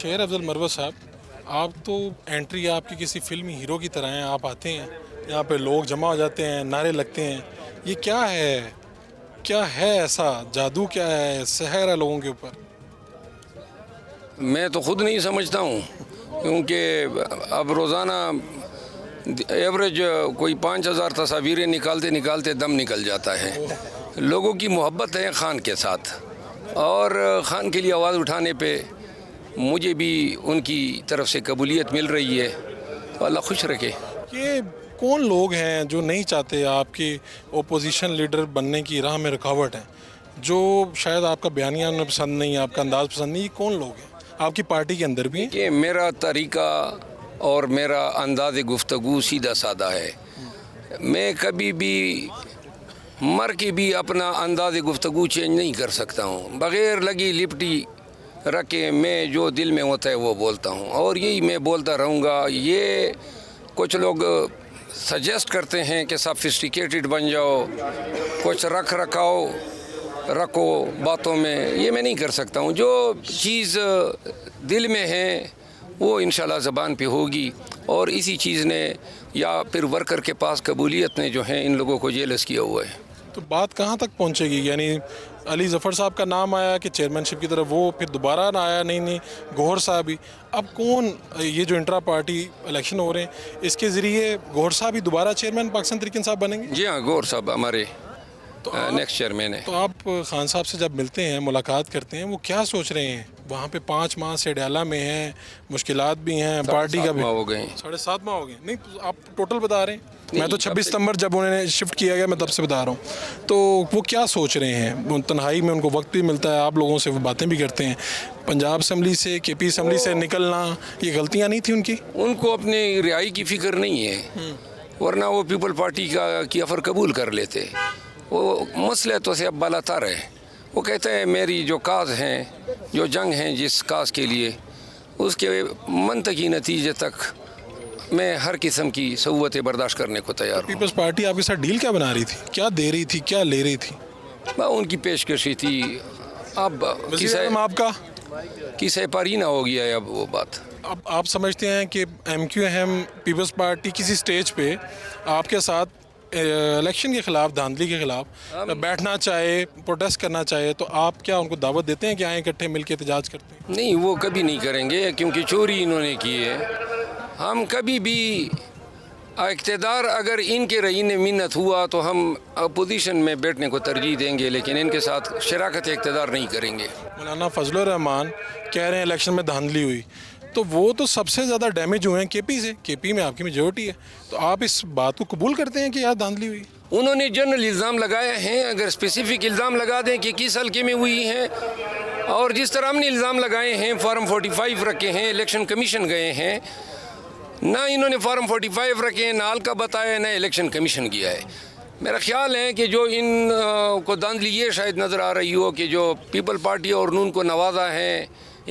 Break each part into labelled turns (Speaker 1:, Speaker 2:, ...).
Speaker 1: شہر افضل مروت صاحب، آپ تو انٹری آپ کی کسی فلمی ہیرو کی طرح ہیں. آپ آتے ہیں یہاں پہ، لوگ جمع ہو جاتے ہیں، نعرے لگتے ہیں. یہ کیا ہے؟ کیا ہے ایسا جادو؟ کیا ہے سحر ہے لوگوں کے اوپر؟
Speaker 2: میں تو خود نہیں سمجھتا ہوں، کیونکہ اب روزانہ ایوریج کوئی 5000 تصاویریں نکالتے دم نکل جاتا ہے. لوگوں کی محبت ہے خان کے ساتھ، اور خان کے لیے آواز اٹھانے پہ مجھے بھی ان کی طرف سے قبولیت مل رہی ہے. اللہ خوش رکھے.
Speaker 1: یہ کون لوگ ہیں جو نہیں چاہتے آپ کی اپوزیشن لیڈر بننے کی راہ میں رکاوٹ ہیں، جو شاید آپ کا بیانیہ انہیں پسند نہیں، آپ کا انداز پسند نہیں؟ یہ کون لوگ ہیں آپ کی پارٹی کے اندر بھی؟
Speaker 2: کہ میرا طریقہ اور میرا انداز گفتگو سیدھا سادہ ہے. میں کبھی بھی مر کے بھی اپنا انداز گفتگو چینج نہیں کر سکتا ہوں. بغیر لگی لپٹی رکھ کے میں جو دل میں ہوتا ہے وہ بولتا ہوں، اور یہی میں بولتا رہوں گا. یہ کچھ لوگ سجیسٹ کرتے ہیں کہ سافسٹیکیٹڈ بن جاؤ، کچھ رکھو باتوں میں. یہ میں نہیں کر سکتا ہوں. جو چیز دل میں ہے وہ انشاءاللہ زبان پہ ہوگی، اور اسی چیز نے یا پھر ورکر کے پاس قبولیت نے جو ہیں ان لوگوں کو جیلس کیا ہوا ہے.
Speaker 1: تو بات کہاں تک پہنچے گی؟ یعنی علی ظفر صاحب کا نام آیا کہ چیئرمین شپ کی طرف، وہ پھر دوبارہ نہ آیا. نہیں گوہر صاحب ہی. اب کون، یہ جو انٹرا پارٹی الیکشن ہو رہے ہیں اس کے ذریعے گوہر صاحب ہی دوبارہ چیئرمین پاکستان تحریک انصاف بنیں گے؟
Speaker 2: جی ہاں، گوہر صاحب ہمارے نیکسٹ چیئرمین ہے.
Speaker 1: تو آپ خان صاحب سے جب ملتے ہیں، ملاقات کرتے ہیں، وہ کیا سوچ رہے ہیں؟ وہاں پہ 5 ماہ سے ڈیالہ میں ہیں، مشکلات بھی ہیں، پارٹی کا بھی
Speaker 2: 7 ماہ ہو گئے.
Speaker 1: 7.5 ماہ ہو گئے. نہیں آپ ٹوٹل بتا رہے ہیں. میں تو 26 ستمبر جب انہوں نے شفٹ کیا گیا میں تب سے بتا رہا ہوں. تو وہ کیا سوچ رہے ہیں؟ تنہائی میں ان کو وقت بھی ملتا ہے، آپ لوگوں سے وہ باتیں بھی کرتے ہیں. پنجاب اسمبلی سے، کے پی اسمبلی سے نکلنا، یہ غلطیاں نہیں تھیں ان کی؟
Speaker 2: ان کو اپنی رہائی کی فکر نہیں ہے، ورنہ وہ پیپل پارٹی کی آفر قبول کر لیتے. وہ مصلحتوں سے اب بالاتر ہے. وہ کہتے ہیں میری جو کاز ہیں، جو جنگ ہیں جس کاز کے لیے، اس کے منطقی نتیجے تک میں ہر قسم کی صعوبتیں برداشت کرنے کو تیار ہوں.
Speaker 1: پیپلز پارٹی آپ کے ساتھ ڈیل کیا بنا رہی تھی؟ کیا دے رہی تھی؟ کیا لے رہی تھی؟
Speaker 2: ان کی پیشکشی تھی. اب
Speaker 1: آپ کا
Speaker 2: کسے پر ہی نہ ہو گیا ہے اب وہ بات.
Speaker 1: اب آپ سمجھتے ہیں کہ M Q M Peoples Party کسی سٹیج پہ آپ کے ساتھ الیکشن کے خلاف، دھاندلی کے خلاف بیٹھنا چاہے، پروٹیسٹ کرنا چاہے، تو آپ کیا ان کو دعوت دیتے ہیں کہ آئیں اکٹھے مل کے احتجاج کرتے ہیں؟
Speaker 2: نہیں، وہ کبھی نہیں کریں گے، کیونکہ چوری انہوں نے کی ہے. ہم کبھی بھی اقتدار اگر ان کے رہینے منت ہوا تو ہم اپوزیشن میں بیٹھنے کو ترجیح دیں گے، لیکن ان کے ساتھ شراکت اقتدار نہیں کریں گے.
Speaker 1: مولانا فضل الرحمان کہہ رہے ہیں الیکشن میں دھاندلی ہوئی، تو وہ تو سب سے زیادہ ڈیمیج ہوئے ہیں کے پی سے. کے پی میں آپ کی میجورٹی ہے، تو آپ اس بات کو قبول کرتے ہیں کہ یار دھاندلی ہوئی؟
Speaker 2: انہوں نے جنرل الزام لگائے ہیں. اگر اسپیسیفک الزام لگا دیں کہ کس حلقے میں ہوئی ہیں، اور جس طرح ہم نے الزام لگائے ہیں، فارم 45 رکھے ہیں، الیکشن کمیشن گئے ہیں، نہ انہوں نے فارم 45 رکھے ہیں، نہ حلقہ بتایا، نہ الیکشن کمیشن کیا ہے. میرا خیال ہے کہ جو ان کو دھاندلی یہ شاید نظر آ رہی ہو کہ جو پیپل پارٹی اور نون کو نوازا ہے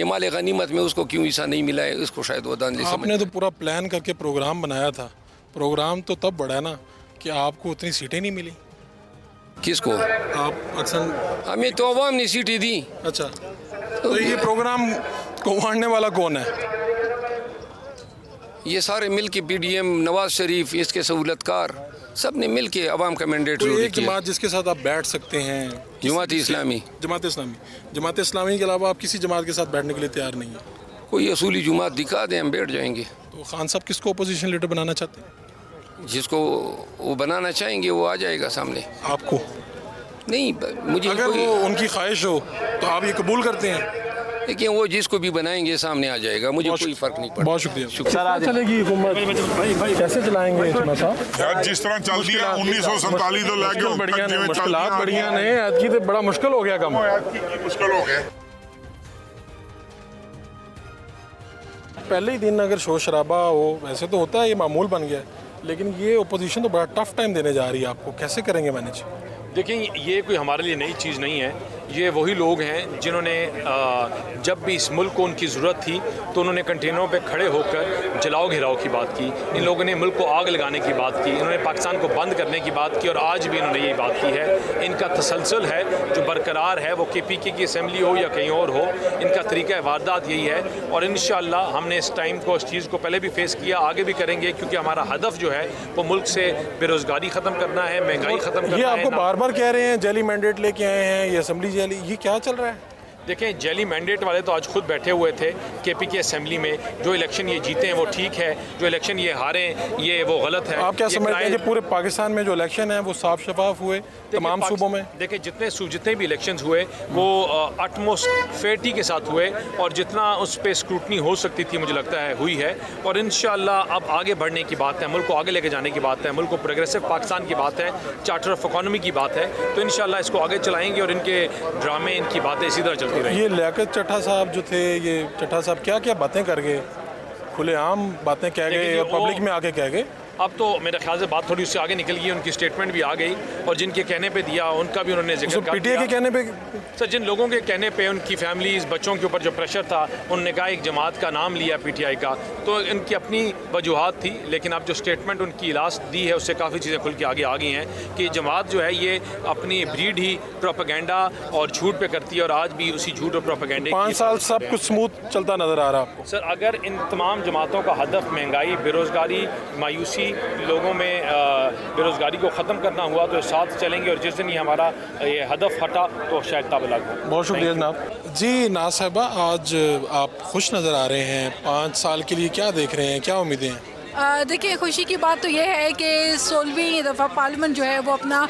Speaker 2: مال غنیمت میں، اس کو کیوں حصہ نہیں ملا ہے، اس کو شاید وہ دھاندلی
Speaker 1: آپ نے تو پورا پلان کر کے پروگرام بنایا تھا. پروگرام تو تب بڑھا نا کہ آپ کو اتنی سیٹیں نہیں ملی.
Speaker 2: کس کو؟
Speaker 1: آپ اکثر
Speaker 2: ہمیں تو عوام نے سیٹیں دی.
Speaker 1: اچھا، تو یہ پروگرام کو ماننے والا کون ہے؟
Speaker 2: یہ سارے مل کے P D M, Nawaz Sharif, اس کے سہولت کار، سب نے مل کے عوام کا مینڈیٹ ضرور
Speaker 1: ایک
Speaker 2: کیا.
Speaker 1: جماعت جس کے ساتھ آپ بیٹھ سکتے ہیں،
Speaker 2: جماعت اسلامی.
Speaker 1: جماعت اسلامی کے علاوہ آپ کسی جماعت کے ساتھ بیٹھنے کے لیے تیار نہیں ہیں؟
Speaker 2: کوئی اصولی جماعت دکھا دیں، ہم بیٹھ جائیں گے.
Speaker 1: تو خان صاحب کس کو اپوزیشن لیڈر بنانا چاہتے ہیں؟
Speaker 2: جس کو وہ بنانا چاہیں گے وہ آ جائے گا سامنے.
Speaker 1: آپ کو
Speaker 2: نہیں، مجھے
Speaker 1: اگر وہ ان کی خواہش ہو تو آپ یہ قبول کرتے ہیں؟
Speaker 2: لیکن وہ جس کو بھی بنائیں گے سامنے آ جائے گا، مجھے کوئی فرق نہیں پڑتا.
Speaker 1: بہت شکریہ. چلے گی حکومت؟ کیسے چلائیں گے صاحب؟
Speaker 3: جس طرح چلتی ہے 1947 تو لے کے
Speaker 1: بڑھیا نے مشکلات بڑھیا نے آج کی تو بڑا مشکل ہو گیا کم.
Speaker 3: مشکل ہو گیا.
Speaker 1: پہلے ہی دن اگر شور شرابہ ہو، ویسے تو ہوتا ہے، یہ معمول بن گیا ہے، لیکن یہ اپوزیشن تو بڑا ٹف ٹائم دینے جا رہی ہے آپ کو. کیسے کریں گے مینیج؟
Speaker 4: دیکھیں، یہ کوئی ہمارے لیے نئی چیز نہیں ہے. یہ وہی لوگ ہیں جنہوں نے جب بھی اس ملک کو ان کی ضرورت تھی تو انہوں نے کنٹینروں پہ کھڑے ہو کر جلاؤ گھراؤ کی بات کی، ان لوگوں نے ملک کو آگ لگانے کی بات کی، انہوں نے پاکستان کو بند کرنے کی بات کی، اور آج بھی انہوں نے یہی بات کی ہے۔ ان کا تسلسل ہے جو برقرار ہے، وہ KPK کی اسمبلی ہو یا کہیں اور ہو، ان کا طریقہ واردات یہی ہے، اور انشاءاللہ ہم نے اس ٹائم کو اس چیز کو پہلے بھی فیس کیا، آگے بھی کریں گے، کیونکہ ہمارا ہدف جو ہے وہ ملک سے بے روزگاری ختم کرنا ہے، مہنگائی ختم کرنا ہے۔
Speaker 1: یہ آپ کو بار بار کہہ رہے ہیں جیلی مینڈیٹ لے کے آئے ہیں، یہ اسمبلی جیلی، یہ کیا چل رہا ہے؟
Speaker 4: دیکھیں جیلی مینڈیٹ والے تو آج خود بیٹھے ہوئے تھے KPK اسمبلی میں، جو الیکشن یہ جیتے ہیں وہ ٹھیک ہے، جو الیکشن یہ ہاریں یہ وہ غلط ہے۔
Speaker 1: آپ کیا
Speaker 4: یہ
Speaker 1: سمجھتے ہیں کہ
Speaker 4: کرائے-
Speaker 1: پورے پاکستان میں جو الیکشن ہیں وہ صاف شفاف ہوئے تمام صوبوں میں؟
Speaker 4: دیکھیں جتنے بھی الیکشنز ہوئے وہ اٹموسٹ فیئرٹی کے ساتھ ہوئے، اور جتنا اس پہ اسکروٹنی ہو سکتی تھی مجھے لگتا ہے ہوئی ہے، اور انشاءاللہ اب آگے بڑھنے کی بات ہے، ملک کو آگے لے کے جانے کی بات ہے، ملک کو پروگریسو پاکستان کی بات ہے، چارٹر آف اکانومی کی بات ہے، تو انشاءاللہ اس کو آگے چلائیں گے، اور ان کے ڈرامے ان کی باتیں اسی طرح چلتی رہیں گی۔
Speaker 1: یہ لیاقت چٹھا صاحب جو تھے، یہ چٹھا صاحب کیا کیا باتیں کر گئے، کھلے عام باتیں کہہ
Speaker 4: لیکن
Speaker 1: گئے،
Speaker 4: یہ
Speaker 1: پبلک میں آ کے کہہ گئے؟
Speaker 4: اب تو میرے خیال سے بات تھوڑی اس سے آگے نکل گئی، ان کی سٹیٹمنٹ بھی آ گئی، اور جن کے کہنے پہ دیا ان کا بھی انہوں نے ذکر کر
Speaker 1: PTI
Speaker 4: دیا۔
Speaker 1: کے کہنے پہ
Speaker 4: سر جن لوگوں کے کہنے پہ ان کی فیملیز بچوں کے اوپر جو پریشر تھا، انہوں نے کہا ایک جماعت کا نام لیا PTI کا، تو ان کی اپنی وجوہات تھی، لیکن اب جو سٹیٹمنٹ ان کی لاسٹ دی ہے اس سے کافی چیزیں کھل کے آگے آ گئی ہیں کہ جماعت جو ہے یہ اپنی بریڈ ہی پروپیگنڈا اور جھوٹ پہ کرتی ہے، اور آج بھی اسی جھوٹ اور پروپیگنڈے
Speaker 1: 5 سال سب کچھ سموتھ چلتا نظر آ رہا آپ کو؟
Speaker 4: سر اگر ان تمام جماعتوں کا ہدف مہنگائی، بے روزگاری، مایوسی، لوگوں میں بے روزگاری کو ختم کرنا ہوا تو ساتھ چلیں گے، اور جس دن یہ ہمارا یہ ہدف ہٹا تو شاید تابلہ ہو۔
Speaker 1: بہت شکریہ جناب۔ جی ناز صاحبہ، آج آپ خوش نظر آ رہے ہیں، 5 سال کے لیے کیا دیکھ رہے ہیں، کیا امیدیں ہیں؟
Speaker 5: دیکھیں خوشی کی بات تو یہ ہے کہ 16ویں دفعہ پارلیمنٹ جو ہے وہ اپنا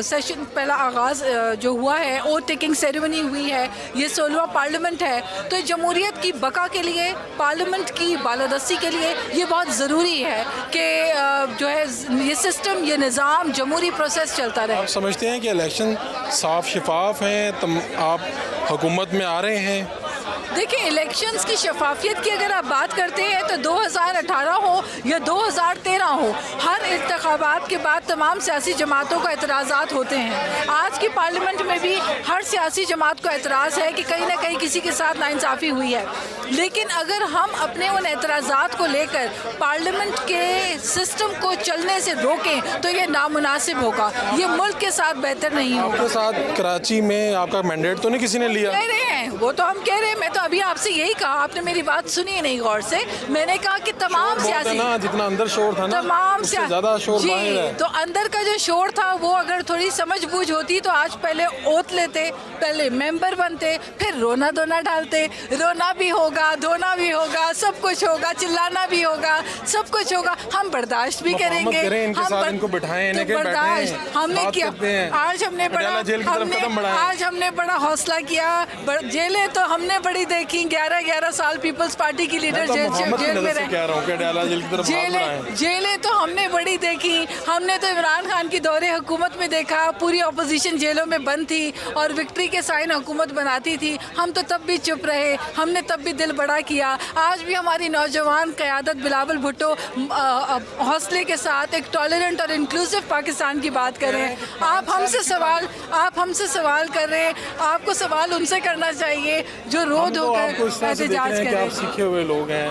Speaker 5: سیشن پہلا آغاز جو ہوا ہے، اوتھ ٹیکنگ سیریمنی ہوئی ہے، یہ 16واں پارلیمنٹ ہے، تو جمہوریت کی بقا کے لیے، پارلیمنٹ کی بالادستی کے لیے یہ بہت ضروری ہے کہ جو ہے یہ سسٹم، یہ نظام، جمہوری پروسیس چلتا رہے۔
Speaker 1: آپ سمجھتے ہیں کہ الیکشن صاف شفاف ہیں، آپ حکومت میں آ رہے ہیں؟
Speaker 5: دیکھیں الیکشنز کی شفافیت کی اگر آپ بات کرتے ہیں تو 2018 ہو یا 2013 ہو، ہر انتخابات کے بعد تمام سیاسی جماعتوں کو اعتراضات ہوتے ہیں۔ آج کی پارلیمنٹ میں بھی ہر سیاسی جماعت کو اعتراض ہے کہ کہیں نہ کہیں کسی کے ساتھ ناانصافی ہوئی ہے، لیکن اگر ہم اپنے ان اعتراضات کو لے کر پارلیمنٹ کے سسٹم کو چلنے سے روکیں تو یہ نامناسب ہوگا، یہ ملک کے ساتھ بہتر نہیں
Speaker 1: آپ
Speaker 5: ہوگا۔
Speaker 1: کے ساتھ کراچی میں آپ کا مینڈیٹ تو نہیں کسی نے لیا؟
Speaker 5: کہہ رہے ہیں وہ تو ہم کہہ رہے ہیں، میں تو ابھی آپ سے یہی کہا، آپ نے میری بات سنی نہیں غور سے، میں نے کہا کہ تمام سیاسی،
Speaker 1: جتنا اندر شور تھا نا
Speaker 5: تمام
Speaker 1: اس سے زیادہ شور
Speaker 5: جی
Speaker 1: باہر ہے۔
Speaker 5: تو اندر کا جو شور تھا وہ اگر تھوڑی سمجھ بوجھ ہوتی تو آج پہلے اوت لیتے، پہلے ممبر بنتے، پھر رونا دھونا ڈالتے، رونا بھی ہوگا، دھونا بھی ہوگا، سب کچھ ہوگا، چلانا بھی ہوگا، سب کچھ ہوگا، ہم برداشت بھی کریں گے،
Speaker 1: ان کے ساتھ ان کو بٹھائیں،
Speaker 5: تو برداشت ہم نے کیا۔ آج ہم نے بڑا حوصلہ کیا، جیلیں تو ہم نے بڑی دیکھی، 11 سال پیپلز پارٹی کی لیڈر جیل میں رہے، جیلیں تو ہم نے بڑی دیکھی، ہم نے تو عمران خان کی دور حکومت میں دیکھا، پوری اپوزیشن جیلوں میں بند تھی اور وکٹری کے سائن حکومت بناتی تھی، ہم تو تب بھی چپ رہے، ہم نے تب بھی دل بڑا کیا۔ آج بھی ہماری نوجوان قیادت بلاول بھٹو حوصلے کے ساتھ ایک ٹالرنٹ اور انکلوسیو پاکستان کی بات کر رہے ہیں۔ آپ ہم سے سوال کر رہے ہیں، آپ کو سوال ان سے کرنا چاہیے جو رو دھو کر احتجاج کر رہے ہیں۔
Speaker 1: آپ سیکھے ہوئے لوگ ہیں،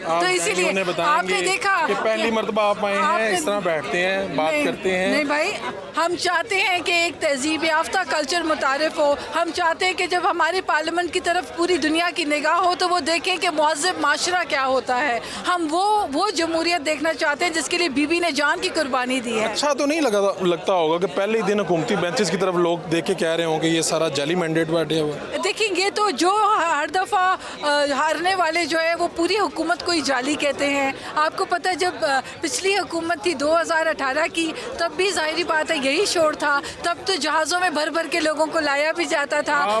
Speaker 5: تو اسی لیے آپ نے دیکھا
Speaker 1: کہ پہلی مرتبہ آپ آئے ہیں، اس طرح بیٹھتے ہیں، بات کرتے ہیں۔
Speaker 5: نہیں بھائی، ہم چاہتے ہیں کہ ایک تہذیب یافتہ کلچر متعارف ہو، ہم چاہتے ہیں کہ جب ہماری پارلیمنٹ کی طرف پوری دنیا کی نگاہ ہو تو وہ دیکھیں کہ مہذب معاشرہ کیا ہوتا ہے، ہم وہ جمہوریت دیکھنا چاہتے ہیں جس کے لیے بی بی نے جان کی قربانی دی ہے۔
Speaker 1: اچھا تو نہیں لگتا ہوگا کہ پہلے ہی دن حکومتی بینچز کی طرف لوگ دیکھ کے کہہ رہے ہوں کہ یہ سارا جعلی مینڈیٹ بیٹھے ہوا؟
Speaker 5: دیکھیں گے تو جو ہر دفعہ ہارنے والے جو ہے وہ پوری حکومت کو ہی جعلی کہتے ہیں۔ آپ کو پتہ جب پچھلی حکومت تھی 2018 کی، تب بھی ظاہری بات ہے یہی شور تھا، تب تو جہازوں میں بھر کے لوگوں کو لایا بھی جاتا تھا،